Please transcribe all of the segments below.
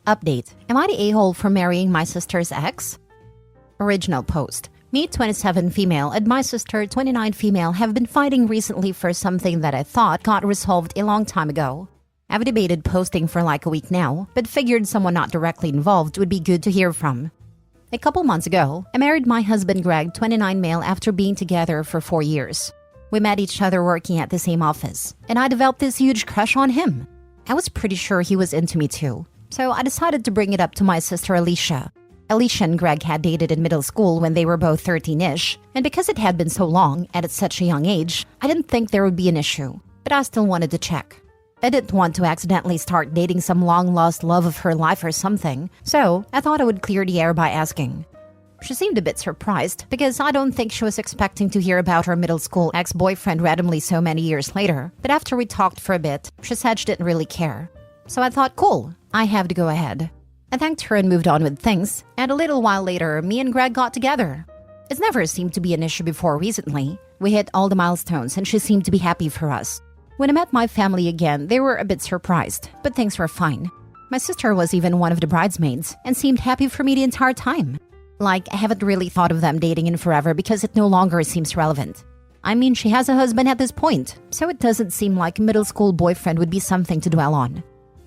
Update. Am I the a-hole for marrying my sister's ex? Original post. Me, 27 female, and my sister, 29 female, have been fighting recently for something that I thought got resolved a long time ago. I've debated posting for like a week now, but figured someone not directly involved would be good to hear from. A couple months ago, I married my husband Greg, 29 male, after being together for 4 years. We met each other working at the same office, and I developed this huge crush on him. I was pretty sure he was into me too, so I decided to bring it up to my sister Alicia. Alicia and Greg had dated in middle school when they were both 13-ish, and because it had been so long and at such a young age, I didn't think there would be an issue, but I still wanted to check. I didn't want to accidentally start dating some long-lost love of her life or something, so I thought I would clear the air by asking. She seemed a bit surprised because I don't think she was expecting to hear about her middle school ex-boyfriend randomly so many years later, but after we talked for a bit, she said she didn't really care. So I thought, cool, I have to go ahead. I thanked her and moved on with things, and a little while later, me and Greg got together. It's never seemed to be an issue before recently. We hit all the milestones and she seemed to be happy for us. When I met my family again, they were a bit surprised, but things were fine. My sister was even one of the bridesmaids and seemed happy for me the entire time. Like, I haven't really thought of them dating in forever because it no longer seems relevant. I mean, she has a husband at this point, so it doesn't seem like a middle school boyfriend would be something to dwell on.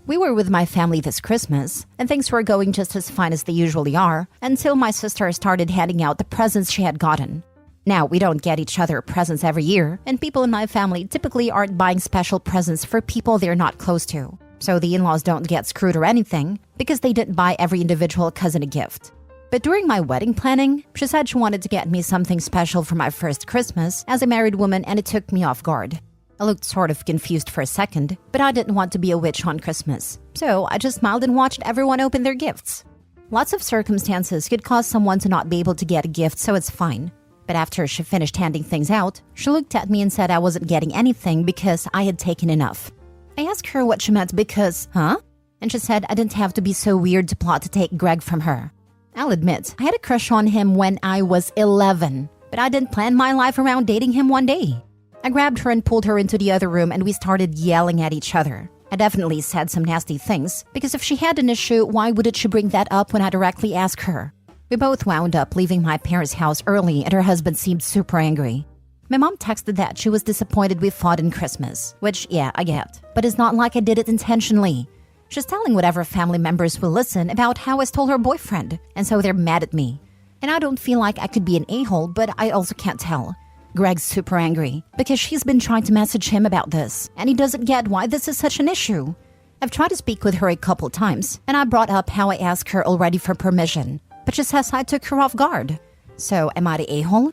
We were with my family this Christmas, and things were going just as fine as they usually are, until my sister started handing out the presents she had gotten. Now, we don't get each other presents every year, and people in my family typically aren't buying special presents for people they're not close to. So the in-laws don't get screwed or anything, because they didn't buy every individual cousin a gift. But during my wedding planning, she said she wanted to get me something special for my first Christmas as a married woman, and it took me off guard. I looked sort of confused for a second, but I didn't want to be a witch on Christmas, so I just smiled and watched everyone open their gifts. Lots of circumstances could cause someone to not be able to get a gift, so it's fine. But after she finished handing things out, she looked at me and said I wasn't getting anything because I had taken enough. I asked her what she meant because, And she said I didn't have to be so weird to plot to take Greg from her. I'll admit, I had a crush on him when I was 11, but I didn't plan my life around dating him one day. I grabbed her and pulled her into the other room and we started yelling at each other. I definitely said some nasty things, because if she had an issue, why wouldn't she bring that up when I directly asked her? We both wound up leaving my parents' house early and her husband seemed super angry. My mom texted that she was disappointed we fought in Christmas, which, yeah, I get. But it's not like I did it intentionally. She's telling whatever family members will listen about how I stole her boyfriend, and so they're mad at me. And I don't feel like I could be an a-hole, but I also can't tell. Greg's super angry because she's been trying to message him about this, and he doesn't get why this is such an issue. I've tried to speak with her a couple times, and I brought up how I asked her already for permission, but she says I took her off guard. So, am I the a-hole?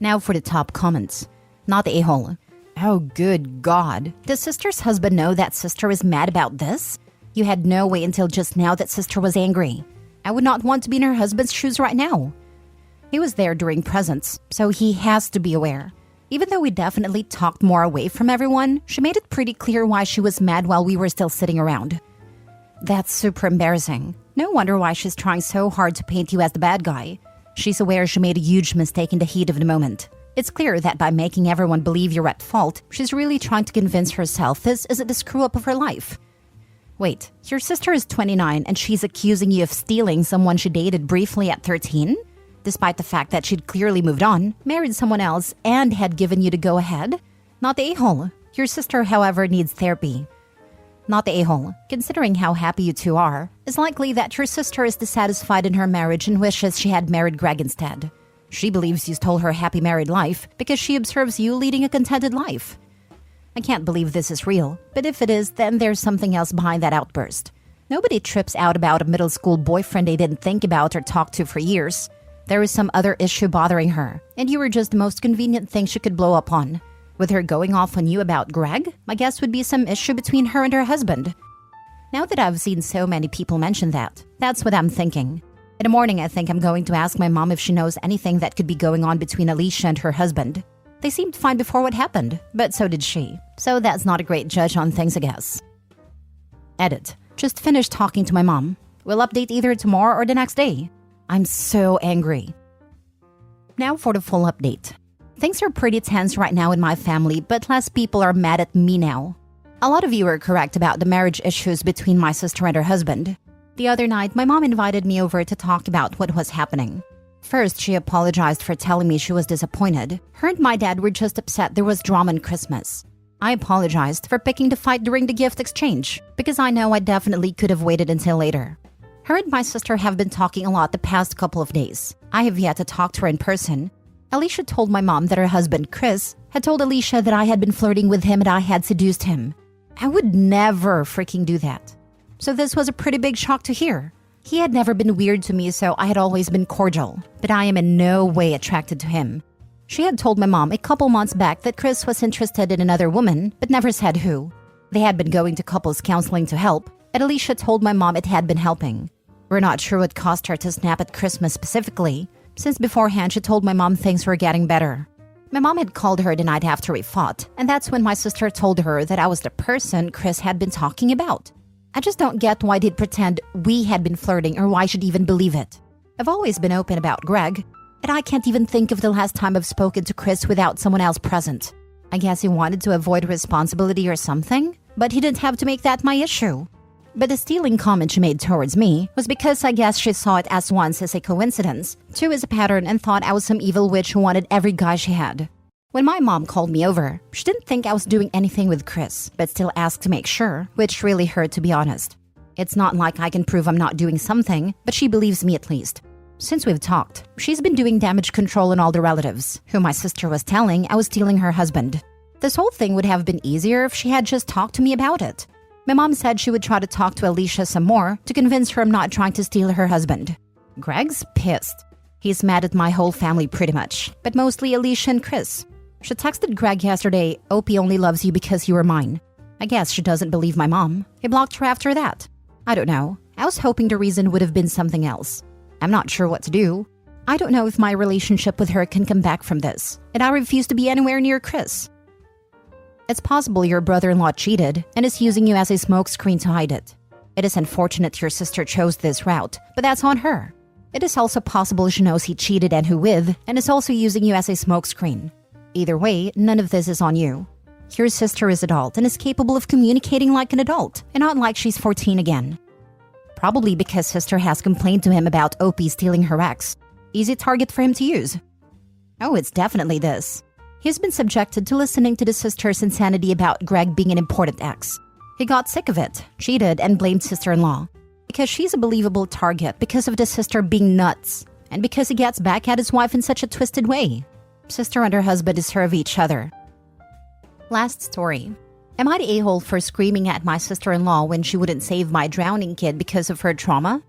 Now for the top comments. Not the a-hole. Oh, good God. Does sister's husband know that sister is mad about this? You had no way until just now that sister was angry. I would not want to be in her husband's shoes right now. He was there during presents, so he has to be aware. Even though we definitely talked more away from everyone, she made it pretty clear why she was mad while we were still sitting around. That's super embarrassing. No wonder why she's trying so hard to paint you as the bad guy. She's aware she made a huge mistake in the heat of the moment. It's clear that by making everyone believe you're at fault, she's really trying to convince herself this isn't the screw-up of her life. Wait, your sister is 29 and she's accusing you of stealing someone she dated briefly at 13? Despite the fact that she'd clearly moved on, married someone else, and had given you the go-ahead? Not the a-hole. Your sister, however, needs therapy. Not the a-hole. Considering how happy you two are, it's likely that your sister is dissatisfied in her marriage and wishes she had married Greg instead. She believes you stole her happy married life because she observes you leading a contented life. I can't believe this is real, but if it is, then there's something else behind that outburst. Nobody trips out about a middle school boyfriend they didn't think about or talk to for years. There is some other issue bothering her, and you were just the most convenient thing she could blow up on. With her going off on you about Greg, my guess would be some issue between her and her husband. Now that I've seen so many people mention that, that's what I'm thinking. In the morning, I think I'm going to ask my mom if she knows anything that could be going on between Alicia and her husband. They seemed fine before what happened, but so did she. So that's not a great judge on things, I guess. Edit. Just finished talking to my mom. We'll update either tomorrow or the next day. I'm so angry. Now for the full update. Things are pretty tense right now in my family, but less people are mad at me now. A lot of you are correct about the marriage issues between my sister and her husband. The other night, my mom invited me over to talk about what was happening. First, she apologized for telling me she was disappointed. Her and my dad were just upset there was drama on Christmas. I apologized for picking the fight during the gift exchange, because I know I definitely could have waited until later. Her and my sister have been talking a lot the past couple of days. I have yet to talk to her in person. Alicia told my mom that her husband, Chris, had told Alicia that I had been flirting with him and I had seduced him. I would never freaking do that. So this was a pretty big shock to hear. He had never been weird to me, so I had always been cordial, but I am in no way attracted to him. She had told my mom a couple months back that Chris was interested in another woman, but never said who. They had been going to couples counseling to help, and Alicia told my mom it had been helping. We're not sure what caused her to snap at Christmas specifically, since beforehand she told my mom things were getting better. My mom had called her the night after we fought, and that's when my sister told her that I was the person Chris had been talking about. I just don't get why they'd pretend we had been flirting or why she'd even believe it. I've always been open about Greg, and I can't even think of the last time I've spoken to Chris without someone else present. I guess he wanted to avoid responsibility or something, but he didn't have to make that my issue. But the stealing comment she made towards me was because I guess she saw it as once as a coincidence, two as a pattern, and thought I was some evil witch who wanted every guy she had. When my mom called me over, she didn't think I was doing anything with Chris, but still asked to make sure, which really hurt to be honest. It's not like I can prove I'm not doing something, but she believes me at least. Since we've talked, she's been doing damage control on all the relatives, who my sister was telling I was stealing her husband. This whole thing would have been easier if she had just talked to me about it. My mom said she would try to talk to Alicia some more to convince her I'm not trying to steal her husband. Greg's pissed. He's mad at my whole family pretty much, but mostly Alicia and Chris. She texted Greg yesterday, Opie only loves you because you were mine. I guess she doesn't believe my mom. He blocked her after that. I don't know. I was hoping the reason would have been something else. I'm not sure what to do. I don't know if my relationship with her can come back from this, and I refuse to be anywhere near Chris. It's possible your brother-in-law cheated and is using you as a smokescreen to hide it. It is unfortunate your sister chose this route, but that's on her. It is also possible she knows he cheated and who with, and is also using you as a smokescreen. Either way, none of this is on you. Your sister is adult and is capable of communicating like an adult, and not like she's 14 again. Probably because sister has complained to him about Opie stealing her ex. Easy target for him to use. Oh, it's definitely this. He's been subjected to listening to the sister's insanity about Greg being an important ex. He got sick of it, cheated, and blamed sister-in-law. Because she's a believable target because of the sister being nuts, and because he gets back at his wife in such a twisted way. Sister and her husband deserve each other. Last story. Am I the a-hole for screaming at my sister-in-law when she wouldn't save my drowning kid because of her trauma?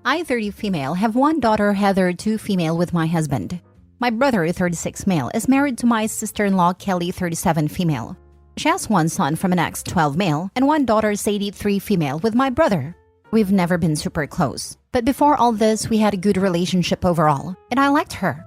I, 30 female, have one daughter, Heather, 2 female, with my husband. My brother, 36 male, is married to my sister-in-law, Kelly, 37 female. She has one son from an ex, 12 male, and one daughter, Sadie, 3 female, with my brother. We've never been super close, but before all this, we had a good relationship overall, and I liked her.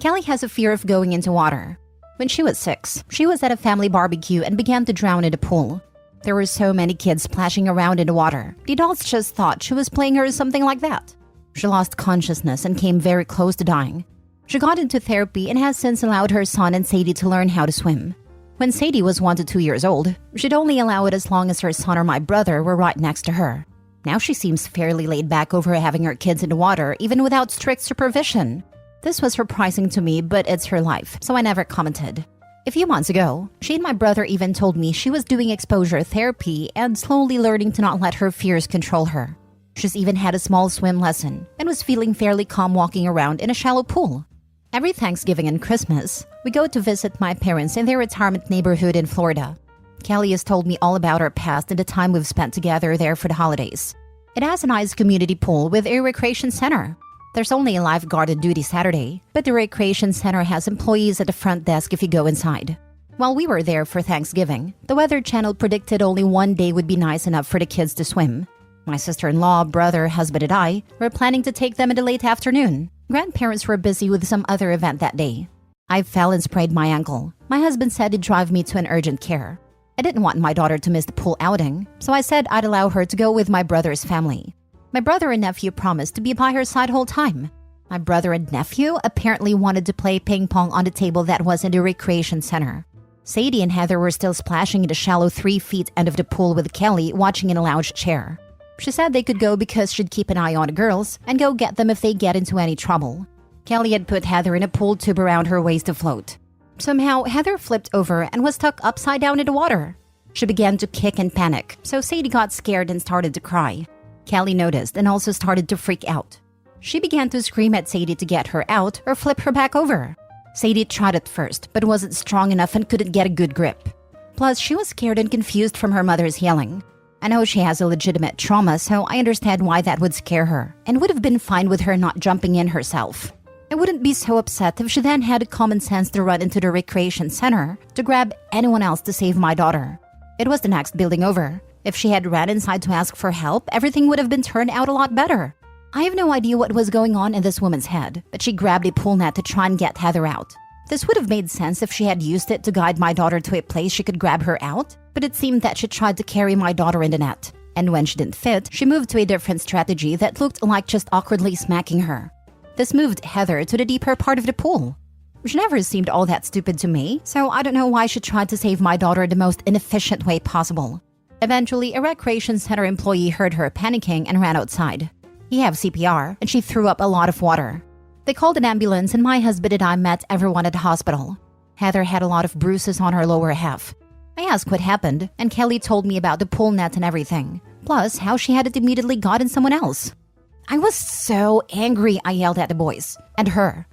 Kelly has a fear of going into water. When she was 6, she was at a family barbecue and began to drown in the pool. There were so many kids splashing around in the water. The adults just thought she was playing her or something like that. She lost consciousness and came very close to dying. She got into therapy and has since allowed her son and Sadie to learn how to swim. When Sadie was 1 to 2 years old, she'd only allow it as long as her son or my brother were right next to her. Now she seems fairly laid back over having her kids in the water, even without strict supervision. This was surprising to me, but it's her life, so I never commented. A few months ago, she and my brother even told me she was doing exposure therapy and slowly learning to not let her fears control her. She's even had a small swim lesson and was feeling fairly calm walking around in a shallow pool. Every Thanksgiving and Christmas, we go to visit my parents in their retirement neighborhood in Florida. Kelly has told me all about her past and the time we've spent together there for the holidays. It has a nice community pool with a recreation center. There's only a lifeguard on duty Saturday, but the recreation center has employees at the front desk if you go inside. While we were there for Thanksgiving, the Weather Channel predicted only one day would be nice enough for the kids to swim. My sister-in-law, brother, husband, and I were planning to take them in the late afternoon. Grandparents were busy with some other event that day. I fell and sprained my ankle. My husband said he'd drive me to an urgent care. I didn't want my daughter to miss the pool outing, so I said I'd allow her to go with my brother's family. My brother and nephew promised to be by her side whole time. My brother and nephew apparently wanted to play ping pong on the table that was in the recreation center. Sadie and Heather were still splashing in the shallow 3 feet end of the pool with Kelly watching in a lounge chair. She said they could go because she'd keep an eye on the girls and go get them if they get into any trouble. Kelly had put Heather in a pool tube around her waist to float. Somehow, Heather flipped over and was stuck upside down in the water. She began to kick and panic, so Sadie got scared and started to cry. Kelly noticed and also started to freak out. She began to scream at Sadie to get her out or flip her back over. Sadie tried at first, but wasn't strong enough and couldn't get a good grip. Plus, she was scared and confused from her mother's yelling. I know she has a legitimate trauma, so I understand why that would scare her, and would have been fine with her not jumping in herself. I wouldn't be so upset if she then had common sense to run into the recreation center to grab anyone else to save my daughter. It was the next building over. If she had ran inside to ask for help, everything would have been turned out a lot better. I have no idea what was going on in this woman's head, but she grabbed a pool net to try and get Heather out. This would have made sense if she had used it to guide my daughter to a place she could grab her out, but it seemed that she tried to carry my daughter in the net. And when she didn't fit, she moved to a different strategy that looked like just awkwardly smacking her. This moved Heather to the deeper part of the pool. She never seemed all that stupid to me, so I don't know why she tried to save my daughter the most inefficient way possible. Eventually, a recreation center employee heard her panicking and ran outside. He had CPR, and she threw up a lot of water. They called an ambulance, and my husband and I met everyone at the hospital. Heather had a lot of bruises on her lower half. I asked what happened, and Kelly told me about the pool net and everything, plus how she had it immediately gotten someone else. I was so angry, I yelled at the boys. And her.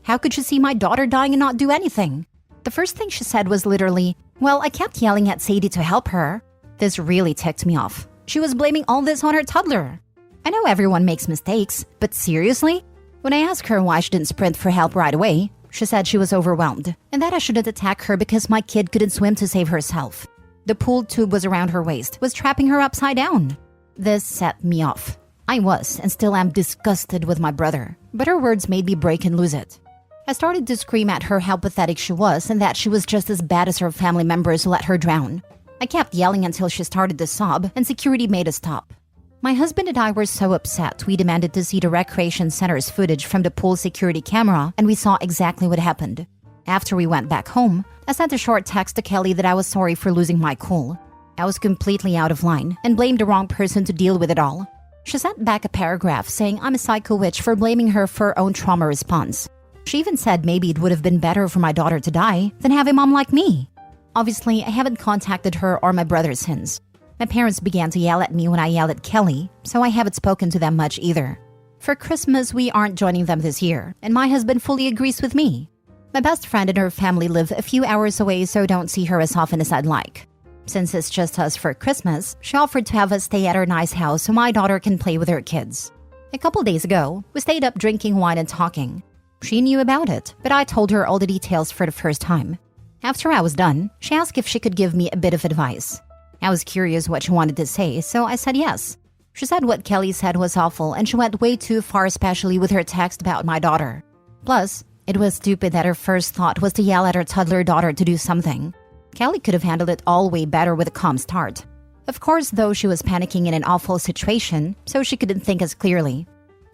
How could she see my daughter dying and not do anything? The first thing she said was literally, well, I kept yelling at Sadie to help her. This really ticked me off. She was blaming all this on her toddler. I know everyone makes mistakes, but seriously? When I asked her why she didn't sprint for help right away, she said she was overwhelmed and that I shouldn't attack her because my kid couldn't swim to save herself. The pool tube was around her waist, was trapping her upside down. This set me off. I was and still am disgusted with my brother, but her words made me break and lose it. I started to scream at her how pathetic she was and that she was just as bad as her family members who let her drown. I kept yelling until she started to sob and security made us stop. My husband and I were so upset we demanded to see the recreation center's footage from the pool security camera, and we saw exactly what happened. After we went back home, I sent a short text to Kelly that I was sorry for losing my cool. I was completely out of line and blamed the wrong person to deal with it all. She sent back a paragraph saying I'm a psycho witch for blaming her for her own trauma response. She even said maybe it would have been better for my daughter to die than have a mom like me. Obviously, I haven't contacted her or my brother since. My parents began to yell at me when I yelled at Kelly, so I haven't spoken to them much either. For Christmas, we aren't joining them this year, and my husband fully agrees with me. My best friend and her family live a few hours away, so don't see her as often as I'd like. Since it's just us for Christmas, she offered to have us stay at her nice house so my daughter can play with her kids. A couple days ago, we stayed up drinking wine and talking. She knew about it, but I told her all the details for the first time. After I was done, she asked if she could give me a bit of advice. I was curious what she wanted to say, so I said yes. She said what Kelly said was awful and she went way too far, especially with her text about my daughter. Plus, it was stupid that her first thought was to yell at her toddler daughter to do something. Kelly could have handled it all way better with a calm start. Of course, though, she was panicking in an awful situation, so she couldn't think as clearly.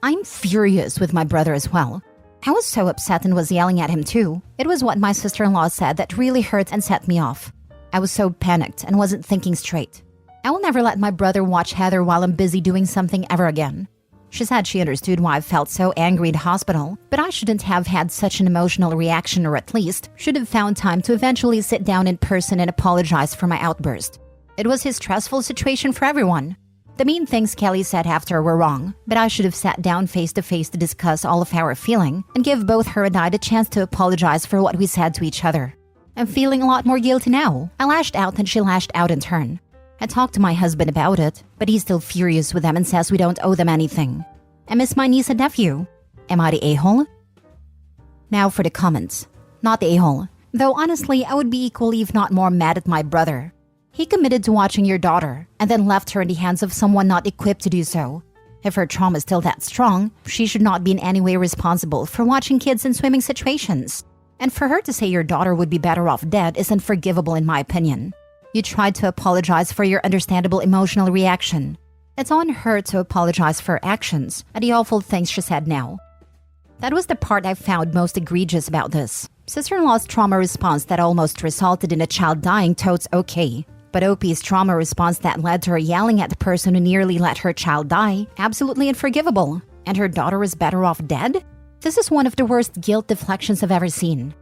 I'm furious with my brother as well. I was so upset and was yelling at him too. It was what my sister-in-law said that really hurt and set me off. I was so panicked and wasn't thinking straight. I will never let my brother watch Heather while I'm busy doing something ever again. She said she understood why I felt so angry in the hospital, but I shouldn't have had such an emotional reaction, or at least should have found time to eventually sit down in person and apologize for my outburst. It was a stressful situation for everyone. The mean things Kelly said after were wrong, but I should have sat down face to face to discuss all of our feeling and give both her and I the chance to apologize for what we said to each other. I'm feeling a lot more guilty now. I lashed out and she lashed out in turn. I talked to my husband about it, but he's still furious with them and says we don't owe them anything. I miss my niece and nephew. Am I the a-hole? Now for the comments. Not the a-hole. Though honestly, I would be equally if not more mad at my brother. He committed to watching your daughter and then left her in the hands of someone not equipped to do so. If her trauma is still that strong, she should not be in any way responsible for watching kids in swimming situations. And for her to say your daughter would be better off dead is unforgivable in my opinion. You tried to apologize for your understandable emotional reaction. It's on her to apologize for her actions and the awful things she said now. That was the part I found most egregious about this. Sister-in-law's trauma response that almost resulted in a child dying totes okay. But OP's trauma response that led to her yelling at the person who nearly let her child die, absolutely unforgivable. And her daughter was better off dead? This is one of the worst guilt deflections I've ever seen.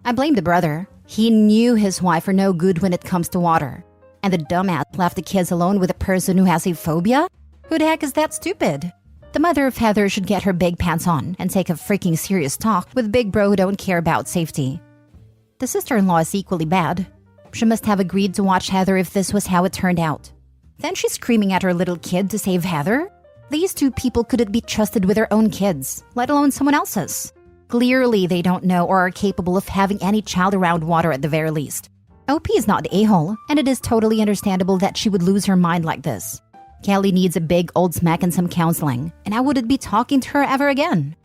I blame the brother. He knew his wife are no good when it comes to water. And the dumbass left the kids alone with a person who has a phobia? Who the heck is that stupid? The mother of Heather should get her big pants on and take a freaking serious talk with big bro who don't care about safety. The sister-in-law is equally bad. She must have agreed to watch Heather if this was how it turned out. Then she's screaming at her little kid to save Heather? These two people couldn't be trusted with their own kids, let alone someone else's. Clearly, they don't know or are capable of having any child around water at the very least. OP is not the a-hole, and it is totally understandable that she would lose her mind like this. Kelly needs a big old smack and some counseling, and I wouldn't be talking to her ever again.